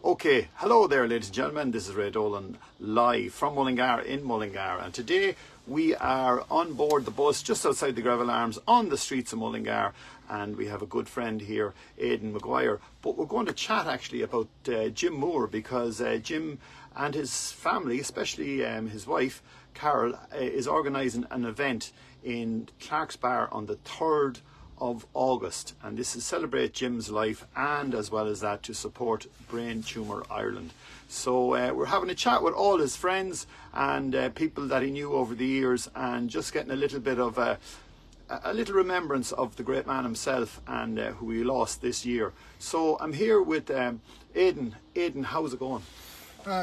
Okay, hello there ladies and gentlemen, this is Ray Dolan live from Mullingar in Mullingar, and today we are on board the bus just outside the Greville Arms on the streets of Mullingar, and we have a good friend here, Aidan Maguire, but we're going to chat actually about Jim Moore, because Jim and his family, especially his wife Carol, is organising an event in Clark's Bar on the 3rd of August, and this is celebrate Jim's life, and as well as that to support Brain Tumour Ireland. So we're having a chat with all his friends and people that he knew over the years, and just getting a little bit of a little remembrance of the great man himself, and who we lost this year. So I'm here with Aidan. Aidan, how's it going?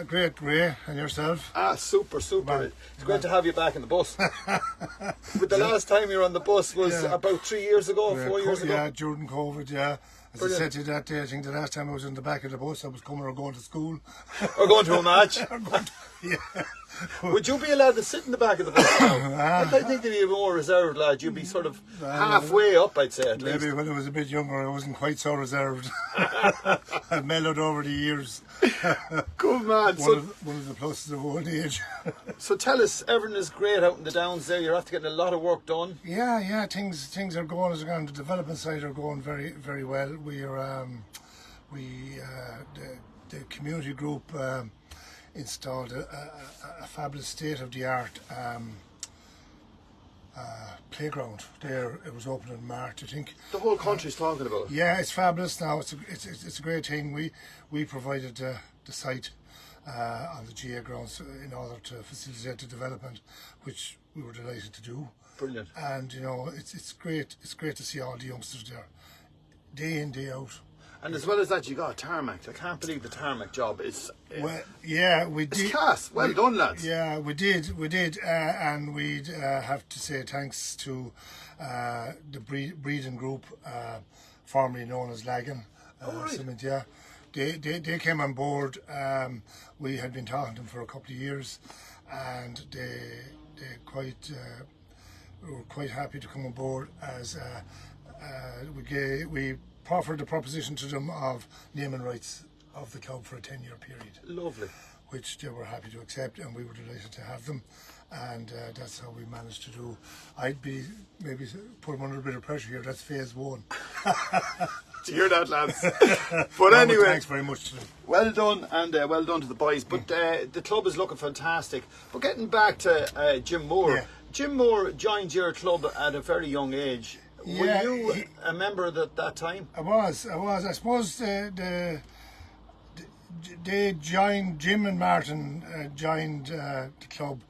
Great, Ray, and yourself? Super. Well, It's great to have you back in the bus. But the last time you were on the bus was about 3 years ago, 4 years ago? Yeah, during COVID, yeah. As Brilliant. I said to you that day, I think the last time I was in the back of the bus, I was coming or going to school. Or going to a match? Yeah. Would you be allowed to sit in the back of the bus now? I think that you'd be a more reserved lad. You'd be sort of halfway up, I'd say, at least. Maybe when I was a bit younger, I wasn't quite so reserved. I've mellowed over the years. Good man. One of the pluses of old age. So tell us, everything is great out in the Downs there. You're after getting a lot of work done. Yeah, things are going as on the development side are going very, very well. We are the community group installed a fabulous state-of-the-art playground there. It was opened in March, I think. The whole country's talking about it. Yeah, it's fabulous now. It's a great thing. We provided the site on the GA grounds in order to facilitate the development, which we were delighted to do. Brilliant. And you know, it's great. It's great to see all the youngsters there, day in, day out. And as well as that, you got a tarmac. I can't believe the tarmac job is. Well, yeah, we did. It's class. Well done, lads. Yeah, we did, and we'd have to say thanks to the Breeding Group, formerly known as Lagan Right. Cement. Yeah, they came on board. We had been talking to them for a couple of years, and they were quite happy to come on board as we offered the proposition to them of naming rights of the club for a 10-year period. Lovely. Which they were happy to accept, and we were delighted to have them, and that's how we managed to do. I'd be maybe put them under a bit of pressure here. That's phase one. Did you hear that, lads? But No, anyway, thanks very much to them. well done, and well done to the boys. But the club is looking fantastic. But getting back to Jim Moore, Yeah. Jim Moore joined your club at a very young age. Yeah, Were you a member at that time? I was. I suppose they joined, Jim and Martin joined the club.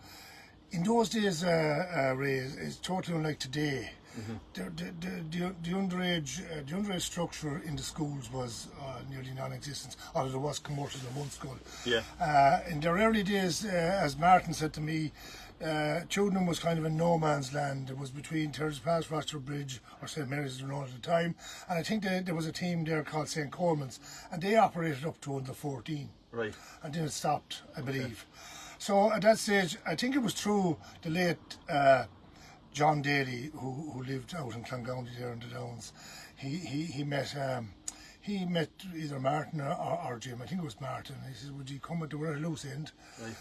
In those days, Ray, it's totally unlike today. Mm-hmm. The underage structure in the schools was nearly non-existent, although there was commercial in one school. Yeah. In their early days, as Martin said to me, Chuddenham was kind of a no man's land. It was between Terrace Pass, Rochester Bridge, or St Mary's as known at the time, and I think there was a team there called St Coleman's, and they operated up to under 14. Right. And then it stopped, I believe. So at that stage, I think it was through the late John Daly, who lived out in Clongowney there in the Downs. He met either Martin or Jim. I think it was Martin. He said, "Would you come at the loose end?" Right.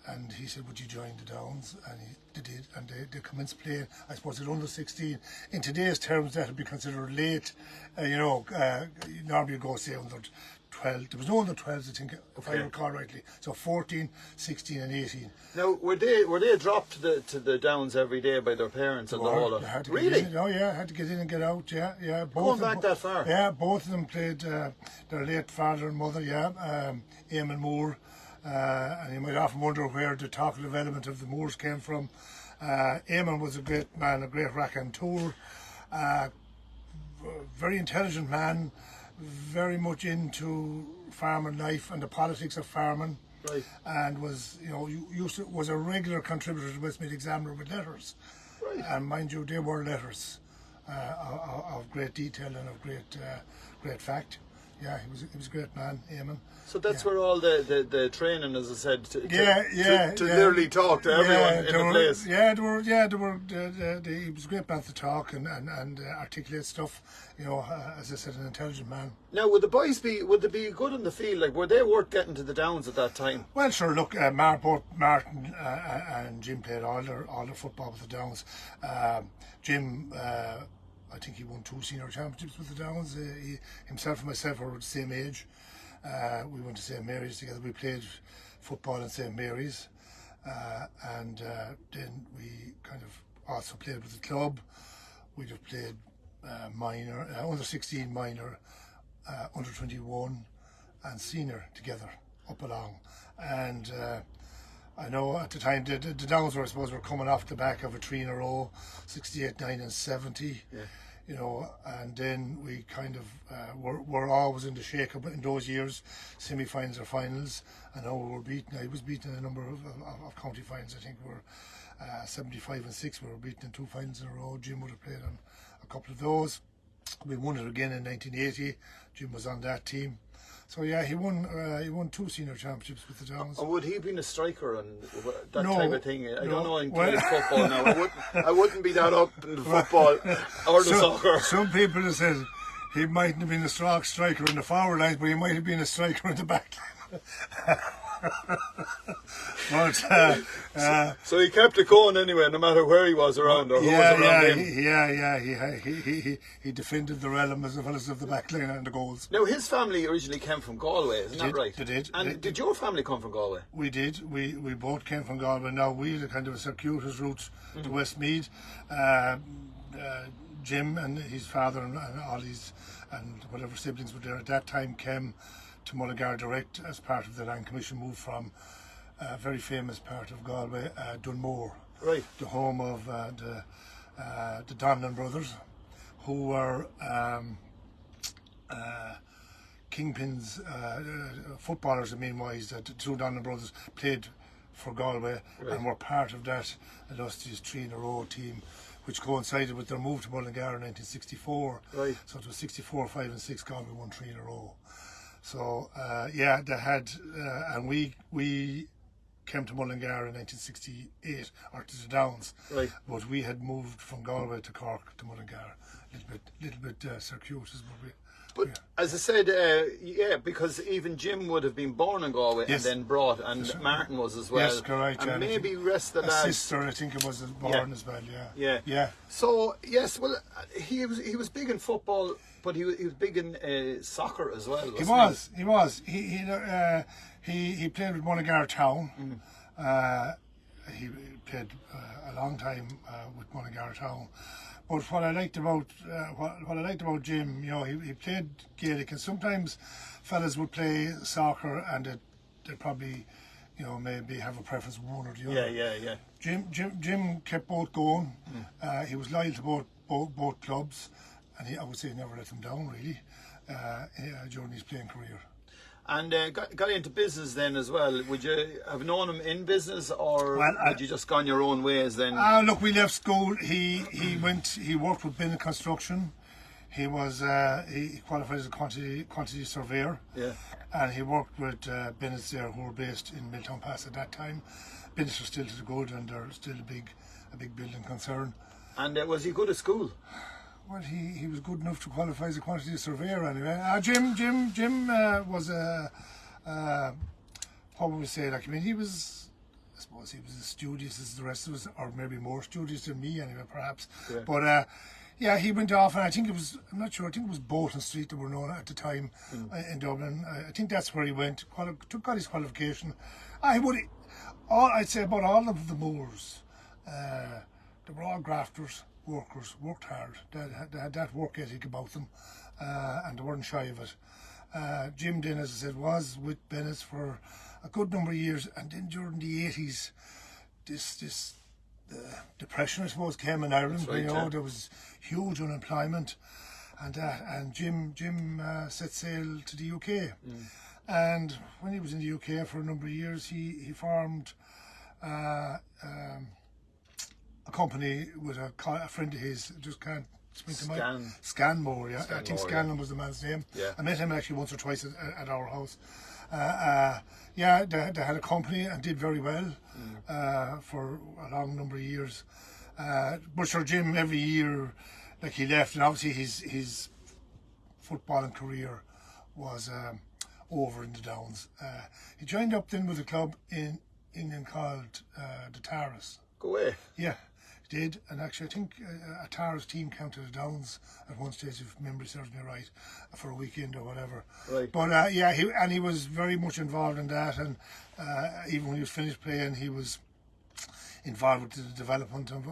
And he said, "Would you join the Downs?" And they did, and they commenced playing, I suppose, at under 16. In today's terms, that would be considered late. Normally you go, say, under 12. There was no under 12s, I think, if I recall rightly. So 14, 16 and 18. Now, were they dropped to the Downs every day by their parents and the whole of it? Really? Oh yeah, had to get in and get out. Yeah. Going back that far? Yeah, both of them played their late father and mother. Yeah, Eamon Moore. And you might often wonder where the talkative element of the Moors came from. Eamon was a great man, a great raconteur, very intelligent man, very much into farming life and the politics of farming. Right. And was was a regular contributor to Westmeath Examiner with letters. Right. And mind you, they were letters of great detail and of great fact. Yeah, he was a great man, Eamon. So that's Yeah. where all the training, as I said, to Yeah. literally talk to everyone in the place. He was a great man to talk and articulate stuff. You know, as I said, an intelligent man. Now, would they be good on the field? Like, were they worth getting to the Downs at that time? Well, sure. Look, both Martin and Jim played all their football with the Downs. Jim, I think he won 2 senior championships with the Downs. Himself and myself were the same age. We went to St Mary's together. We played football in St Mary's, and then we kind of also played with the club. We'd have played minor, under 16 minor, under 21, and senior together up along. And I know at the time the Downs were, I suppose, were coming off the back of a 3 in a row, 68, 9 and 70. Yeah. You know, and then we kind of were always in the shake-up in those years, semi-finals or finals. I know we were beaten. I was beaten in a number of county finals. I think we were 75 and 6. We were beaten in 2 finals in a row. Jim would have played on a couple of those. We won it again in 1980. Jim was on that team. So yeah, he won 2 senior championships with the Downs. And would he have been a striker and that No, type of thing? I don't know in well, football now. I wouldn't be that up in the football or the soccer. Some people have said he mightn't have been a strong striker in the forward lines, but he might have been a striker in the back line. But, so he kept it going anyway, no matter where he was around or who was around him. He defended the realm as well as of the back line and the goals. Now, his family originally came from Galway, isn't that right? They did. And did your family come from Galway? We did. We both came from Galway. Now we had a kind of a circuitous route to Westmeath. Jim and his father and all his and whatever siblings were there at that time came to Mullingar direct as part of the Land Commission move from a very famous part of Galway, Dunmore, right, the home of the Donlan brothers, who were kingpins, footballers. I mean, wise that the 2 Donlan brothers played for Galway and were part of that illustrious 3 in a row team, which coincided with their move to Mullingar in 1964. Right. So it was 64, 5 and 6. Galway won 3 in a row. So yeah, they had, and we came to Mullingar in 1968, or to the Downs. Right. But we had moved from Galway to Cork to Mullingar. Little bit circuitous, but we. But Yeah. as I said, yeah, because even Jim would have been born in Galway Yes. and then brought, and Martin was as well. Yes, correct. And yeah. maybe rest of the a lads. sister, I think it was born as well. Yeah. So yes, well, he was big in football, but he was big in soccer as well. He wasn't was. He played with Mullingar Town. He played a long time with Mullingar Town. But what I liked about Jim, you know, he played Gaelic, and sometimes fellas would play soccer and they'd probably, you know, maybe have a preference for one or the other. Yeah. Jim kept both going. He was loyal to both clubs, and I would say he never let them down really during his playing career. And got into business then as well. Would you have known him in business, or had you just gone your own ways then? Look, we left school. He worked with Bennett Construction. He qualified as a quantity surveyor. Yeah. And he worked with Bennett's there, who were based in Milltown Pass at that time. Bennett's are still to the good, and they're still a big building concern. And was he good at school? Well, he was good enough to qualify as a quantity surveyor anyway. Jim was a what would we say? Like, I mean, I suppose he was as studious as the rest of us, or maybe more studious than me anyway, perhaps. Yeah. But yeah, he went off, and I think I'm not sure. I think it was Bolton Street that were known at the time in Dublin. I think that's where he went. Got his qualification. I'd say about all of the Moors, they were all grafters. Workers worked hard. They had that work ethic about them, and they weren't shy of it. Jim then, as I said, was with Bennett for a good number of years, and then during the 80s, this depression, I suppose, came in Ireland. Right, you know, there was huge unemployment, and Jim set sail to the UK. And when he was in the UK for a number of years, he formed a company with a friend of his, just can't spring to mind. Scanmore, yeah. I think Scanlon was the man's name. Yeah. I met him actually once or twice at our house. Yeah, they had a company and did very well for a long number of years. But sure, Jim, every year, like he left, and obviously his footballing career was over in the Downs. He joined up then with a club in England called the Taras. Go away. Yeah, he did. And actually, I think a Taras team came to the Downs at one stage, if memory serves me right, for a weekend or whatever. Right. But yeah, he was very much involved in that. And even when he was finished playing, he was involved with the development of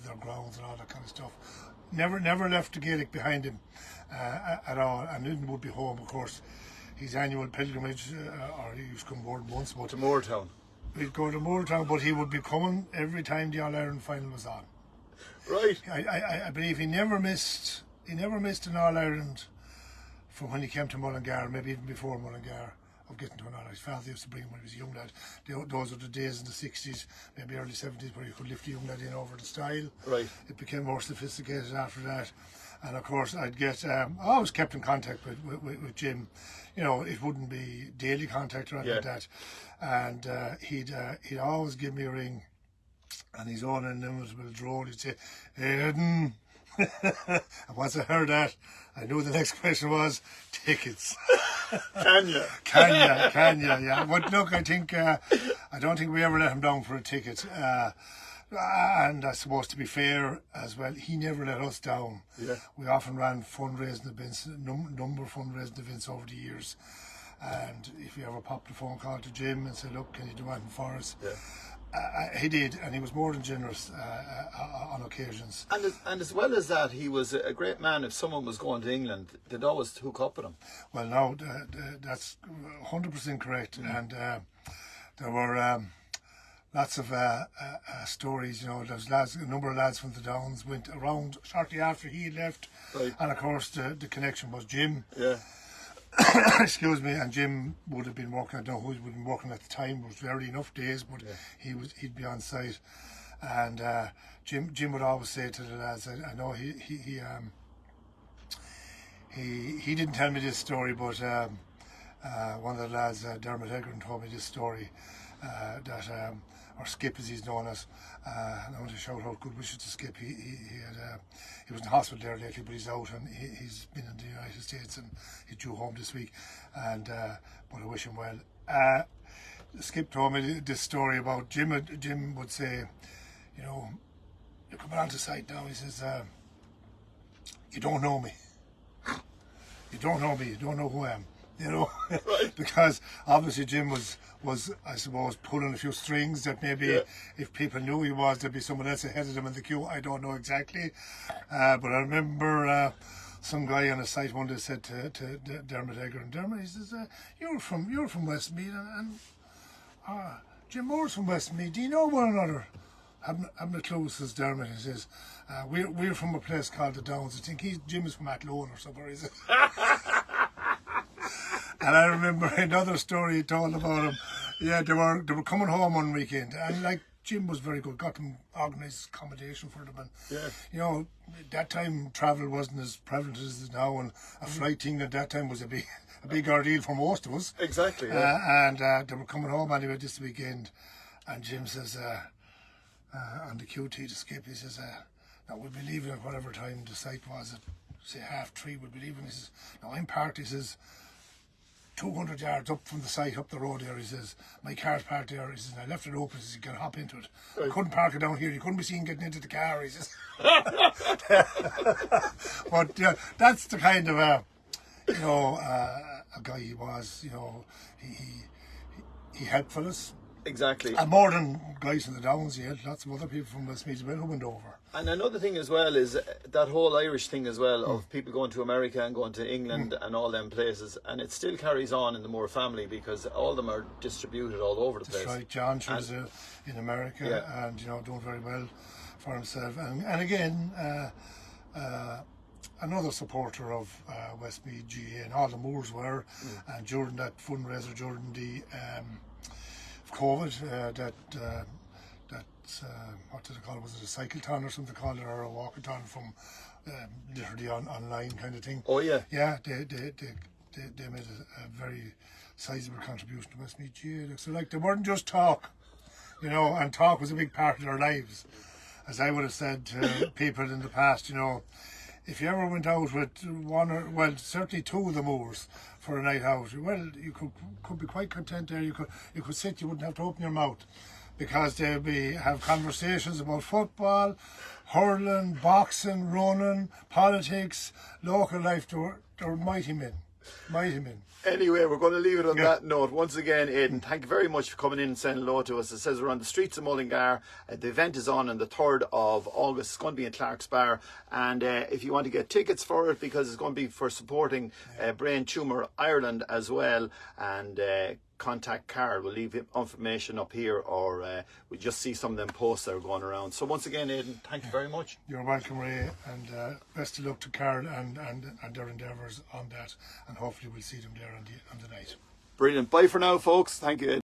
their grounds and all that kind of stuff. Never left the Gaelic behind him at all. And then would be home, of course. His annual pilgrimage, or he used to come more than once. But To Moortown. we'd go to Moortown, but he would be coming every time the All-Ireland final was on. Right. I believe he never missed an All-Ireland from when he came to Mullingar, maybe even before Mullingar, of getting to an All-Ireland. His father used to bring him when he was a young lad. Those were the days in the 60s, maybe early 70s, where you could lift a young lad in over the style. Right. It became more sophisticated after that. And of course, I'd get, I always kept in contact with Jim. You know, it wouldn't be daily contact or anything like that. And he'd always give me a ring. And his own inimitable drawl, he'd say, "Hey, Eden." And once I heard that, I knew the next question was tickets. Can you? Can you, yeah. But look, I don't think we ever let him down for a ticket. And I suppose, to be fair as well, he never let us down. Yeah. We often ran fundraising events, number of fundraising events over the years. And if you ever popped a phone call to Jim and said, "Look, can you do anything for us?" Yeah. He did, and he was more than generous on occasions. And as well as that, he was a great man. If someone was going to England, they'd always hook up with him. Well, no, that's 100% correct. And there were lots of stories. You know, there was a number of lads from the Downs went around shortly after he had left. Right. And of course, the connection was Jim. Yeah. Excuse me, and Jim would have been working. I don't know who would have been working at the time. It was rarely enough days, but he'd be on site. And Jim would always say to the lads, I know he didn't tell me this story, but one of the lads, Dermot Egrin, told me this story that or Skip, as he's known as. And I want to shout out good wishes to Skip. He was in the hospital there lately, but he's out, and he's been in the United States, and he's due home this week. And but I wish him well. Skip told me this story about Jim. Jim would say, you know, "You're coming onto site now." He says, "You don't know me. You don't know me. You don't know who I am." You know, Right. Because obviously Jim was I suppose pulling a few strings that maybe if people knew he was, there'd be someone else ahead of him in the queue. I don't know exactly, but I remember some guy on a site one day said to Dermot Egger, and Dermot, he says, "You're from Westmeath, and Jim Moore's from Westmeath. Do you know one another?" Haven't a clue, says Dermot. He says, "We're from a place called the Downs. I think Jim is from Athlone or somewhere." He says. And I remember another story he told about him. Yeah, they were coming home one weekend, and like Jim was very good, got them organised accommodation for them, and you know, at that time travel wasn't as prevalent as it is now, and a flight thing at that time was a big ordeal for most of us. Exactly. And they were coming home anyway this weekend, and Jim says on the QT to Skip, he says, "Now we'll be leaving at whatever time the site was, at say 3:30. We'll be leaving." He says, "Now I'm parked," he says, 200 yards up from the site, up the road there. He says, "My car's parked there." He says, "I left it open." He says, "You can hop into it." I couldn't park it down here. You couldn't be seen getting into the car. He says. But that's the kind of a guy he was. You know, he helped fellas. Exactly. And more than guys in the Downs, he had lots of other people from Westmeath as well who went over. And another thing as well is that whole Irish thing as well, of people going to America and going to England and all them places, and it still carries on in the Moore family because all of them are distributed all over the place. That's right. John was in America and, you know, doing very well for himself. And again, another supporter of Westmeath GA, and all the Moores were. And during that fundraiser, during the COVID, that it's what did they call it? Was it a cycleton or something they called it, or a walkathon from literally online kind of thing? Oh yeah. Yeah, they made a very sizable contribution to Westmeath GAA. So like they weren't just talk, you know, and talk was a big part of their lives. As I would have said to people in the past, you know, if you ever went out with one or, well, certainly two of the Moors for a night out, well, you could be quite content there. You could sit, you wouldn't have to open your mouth, because they'd have conversations about football, hurling, boxing, running, politics, local life. They were mighty men. Mighty men. Anyway, we're going to leave it on that note. Once again, Aidan, thank you very much for coming in and saying hello to us. It says we're on the streets of Mullingar. The event is on the 3rd of August. It's going to be in Clark's Bar. And if you want to get tickets for it, because it's going to be for supporting Brain Tumour Ireland as well, and contact Carl. We'll leave information up here, or we just see some of them posts that are going around. So once again, Aidan, thank you very much. You're welcome, Ray, and best of luck to Carl and their endeavours on that, and hopefully we'll see them there on the night. Brilliant. Bye for now, folks. Thank you, Aidan.